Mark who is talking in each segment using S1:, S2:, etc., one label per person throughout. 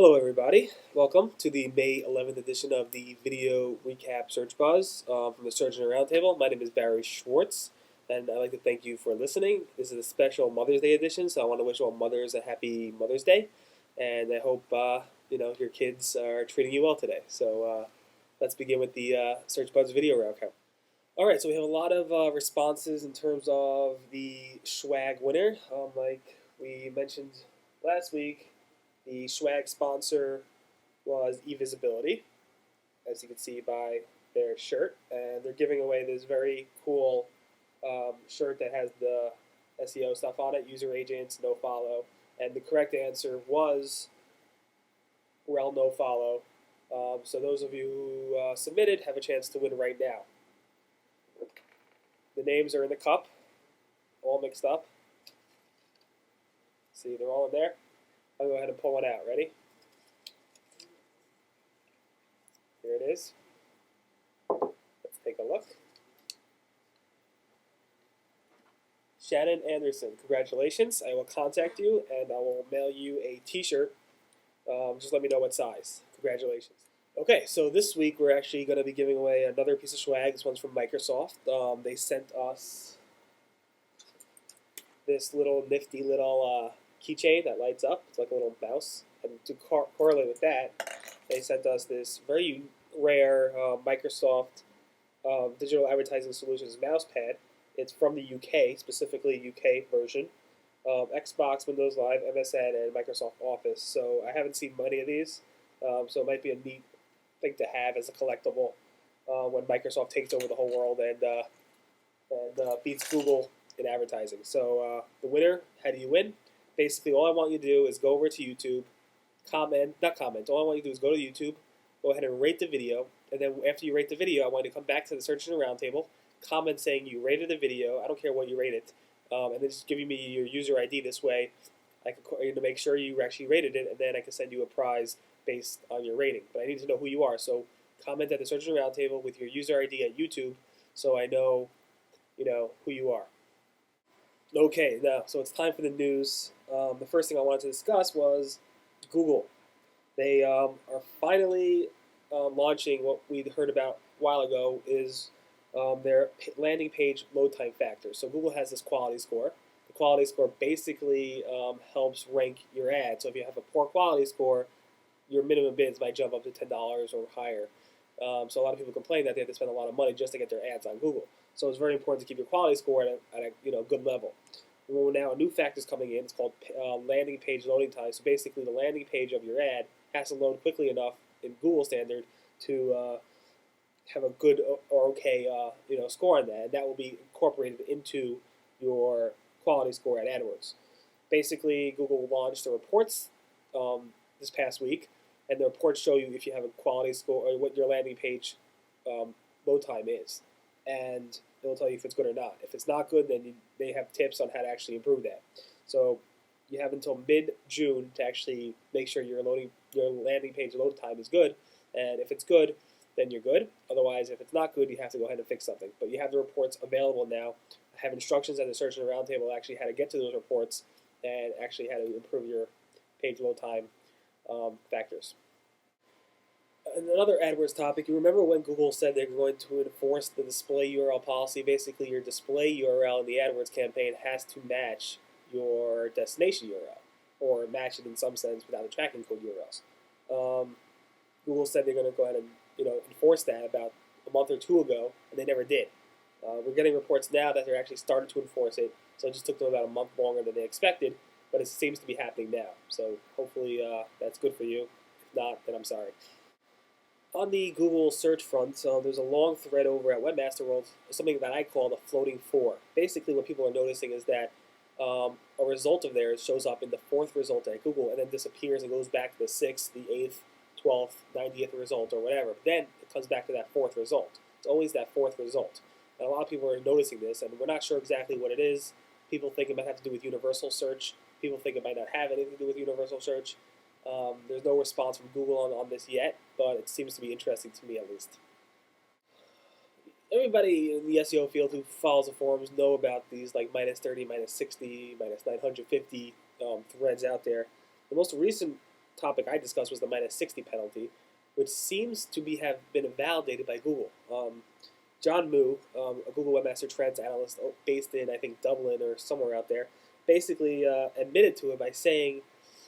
S1: Hello everybody, welcome to the May 11th edition of the Video Recap Search Buzz from the Search Engine Roundtable. My name is Barry Schwartz, and I'd like to thank you for listening. This is a special Mother's Day edition, so I want to wish all mothers a happy Mother's Day, and I hope your kids are treating you well today. So let's begin with the Search Buzz Video Recap. All right, so we have a lot of responses in terms of the swag winner. Like we mentioned last week, the swag sponsor was eVisibility, as you can see by their shirt, and they're giving away this very cool shirt that has the SEO stuff on it, user agents, no follow, and the correct answer was rel no follow. So those of you who submitted have a chance to win right now. The names are in the cup, all mixed up. See, they're all in there. I'll go ahead and pull one out. Ready? Here it is. Let's take a look. Shannon Anderson, congratulations. I will contact you and I will mail you a t-shirt. Just let me know what size. Congratulations. Okay, so this week we're actually going to be giving away another piece of swag. This one's from Microsoft. They sent us this little nifty little keychain that lights up. It's like a little mouse. And to correlate with that, they sent us this very rare Microsoft Digital Advertising Solutions mouse pad. It's from the UK, specifically UK version. Xbox, Windows Live, MSN, and Microsoft Office. So I haven't seen many of these. So it might be a neat thing to have as a collectible when Microsoft takes over the whole world and beats Google in advertising. So the winner, how do you win? Basically, all I want you to do is go over to YouTube, all I want you to do is go to YouTube, go ahead and rate the video, and then after you rate the video, I want you to come back to the Search Engine Roundtable, comment saying you rated the video, I don't care what you rate it, and then just giving me your user ID. This way I can make sure you actually rated it, and then I can send you a prize based on your rating. But I need to know who you are, so comment at the Search Engine Roundtable with your user ID at YouTube so I know, who you are. Okay, now, so it's time for the news. The first thing I wanted to discuss was Google. They are finally launching what we heard about a while ago is their landing page load time factor. So Google has this quality score. The quality score basically helps rank your ad. So if you have a poor quality score, your minimum bids might jump up to $10 or higher. So a lot of people complain that they have to spend a lot of money just to get their ads on Google. So it's very important to keep your quality score at a good level. Well, now a new factor is coming in. It's called landing page loading time. So basically, the landing page of your ad has to load quickly enough in Google standard to have a good or okay score on that, and that will be incorporated into your quality score at AdWords. Basically, Google launched the reports this past week, and the reports show you if you have a quality score or what your landing page load time is, and it will tell you if it's good or not. If it's not good, then they have tips on how to actually improve that. So you have until mid-June to actually make sure your landing page load time is good, and if it's good, then you're good. Otherwise, if it's not good, you have to go ahead and fix something. But you have the reports available now. I have instructions at the Search Engine Roundtable actually how to get to those reports and actually how to improve your page load time factors. And another AdWords topic, you remember when Google said they're going to enforce the display URL policy? Basically, your display URL in the AdWords campaign has to match your destination URL, or match it in some sense without the tracking code URLs. Google said they're going to go ahead and enforce that about a month or two ago, and they never did. We're getting reports now that they're actually started to enforce it, so it just took them about a month longer than they expected, but it seems to be happening now. So hopefully that's good for you. If not, then I'm sorry. On the Google search front, there's a long thread over at Webmaster World, something that I call the floating 4. Basically, what people are noticing is that a result of theirs shows up in the 4th result at Google and then disappears and goes back to the 6th, the 8th, 12th, 90th result or whatever. But then it comes back to that 4th result. It's always that 4th result. And a lot of people are noticing this, and we're not sure exactly what it is. People think it might have to do with universal search. People think it might not have anything to do with universal search. There's no response from Google on this yet, but it seems to be interesting to me at least. Everybody in the SEO field who follows the forums know about these like -30, -60, -950 threads out there. The most recent topic I discussed was the -60 penalty, which seems to have been validated by Google. John Moo, a Google Webmaster Trends analyst based in, I think, Dublin or somewhere out there, basically admitted to it by saying,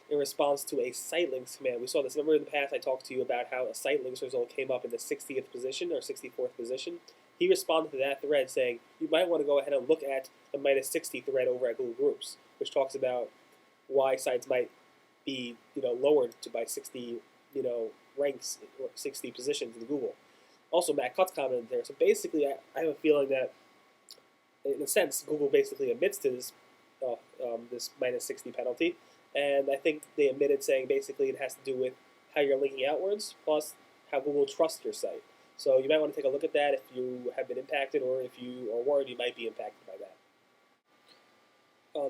S1: in response to a site links command, we saw this. Remember in the past I talked to you about how a site links result came up in the 60th position or 64th position? He responded to that thread saying, you might want to go ahead and look at the -60 thread over at Google Groups, which talks about why sites might be lowered to by 60 ranks or 60 positions in Google. Also, Matt Cutts commented there. So basically, I have a feeling that, in a sense, Google basically admits to this this -60 penalty, and I think they admitted saying basically it has to do with how you're linking outwards plus how Google trusts your site. So you might want to take a look at that if you have been impacted or if you are worried you might be impacted by that.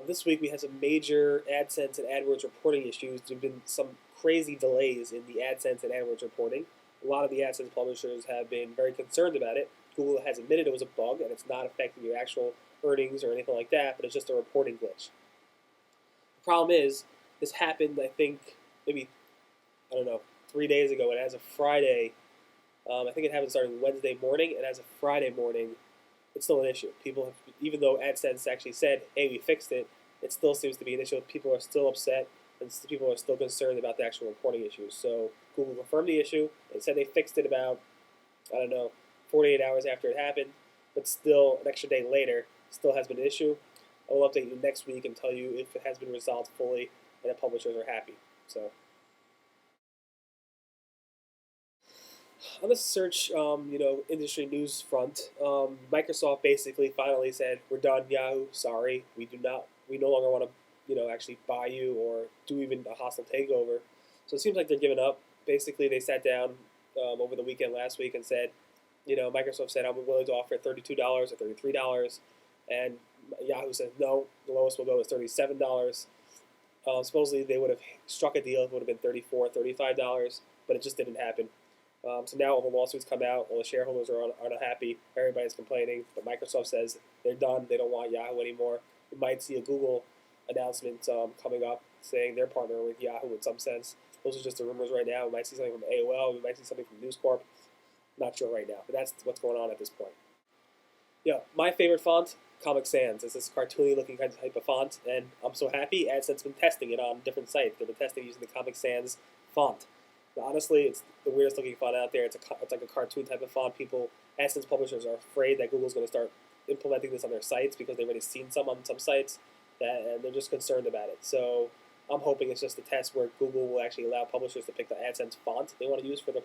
S1: This week we had some major AdSense and AdWords reporting issues. There have been some crazy delays in the AdSense and AdWords reporting. A lot of the AdSense publishers have been very concerned about it. Google has admitted it was a bug and it's not affecting your actual earnings or anything like that, but it's just a reporting glitch. The problem is, this happened, I think, maybe, 3 days ago, and as of Friday, I think it happened starting Wednesday morning, and as of Friday morning, it's still an issue. People have, even though AdSense actually said, hey, we fixed it, it still seems to be an issue. People are still upset, and people are still concerned about the actual reporting issues. So Google confirmed the issue and said they fixed it about, 48 hours after it happened, but still, an extra day later, still has been an issue. I will update you next week and tell you if it has been resolved fully and the publishers are happy. So, on the search, industry news front, Microsoft basically finally said, "We're done, Yahoo. Sorry, we no longer want to, actually buy you or do even a hostile takeover." So it seems like they're giving up. Basically, they sat down over the weekend last week and said, Microsoft said, "I'm willing to offer $32 or $33," and Yahoo said, "No, the lowest we'll go is $37." Supposedly, they would have struck a deal if it would have been $34, $35, but it just didn't happen. So now all the lawsuits come out, all the shareholders are unhappy, everybody's complaining, but Microsoft says they're done, they don't want Yahoo anymore. We might see a Google announcement coming up saying they're partnering with Yahoo in some sense. Those are just the rumors right now. We might see something from AOL, we might see something from News Corp. Not sure right now, but that's what's going on at this point. Yeah, my favorite font, Comic Sans. It's this cartoony looking kind of type of font, and I'm so happy AdSense has been testing it on different sites. They've been testing using the Comic Sans font. But honestly, it's the weirdest looking font out there. It's like a cartoon type of font. AdSense publishers are afraid that Google's going to start implementing this on their sites because they've already seen some on some sites, and they're just concerned about it. So I'm hoping it's just a test where Google will actually allow publishers to pick the AdSense font they want to use for their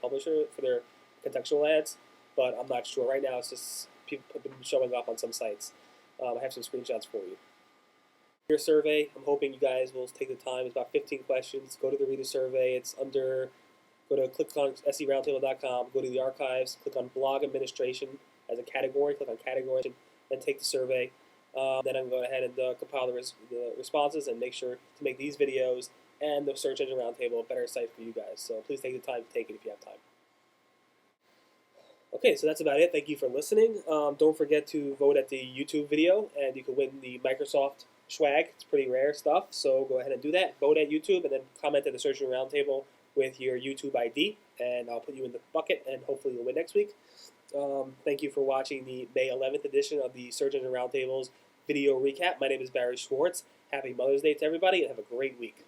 S1: contextual ads. But I'm not sure. Right now, it's just people have been showing up on some sites. I have some screenshots for you. Reader survey. I'm hoping you guys will take the time. It's about 15 questions. Go to the reader survey. It's under. Click on seroundtable.com. Go to the archives. Click on blog administration as a category. Click on category, and take the survey. Then I'm going to go ahead and compile the responses and make sure to make these videos and the Search Engine Roundtable a better site for you guys. So please take the time to take it if you have time. Okay, so that's about it. Thank you for listening. Don't forget to vote at the YouTube video, and you can win the Microsoft swag. It's pretty rare stuff, so go ahead and do that. Vote at YouTube, and then comment at the Search Engine Roundtable with your YouTube ID, and I'll put you in the bucket, and hopefully you'll win next week. Thank you for watching the May 11th edition of the Search Engine Roundtable's video recap. My name is Barry Schwartz. Happy Mother's Day to everybody, and have a great week.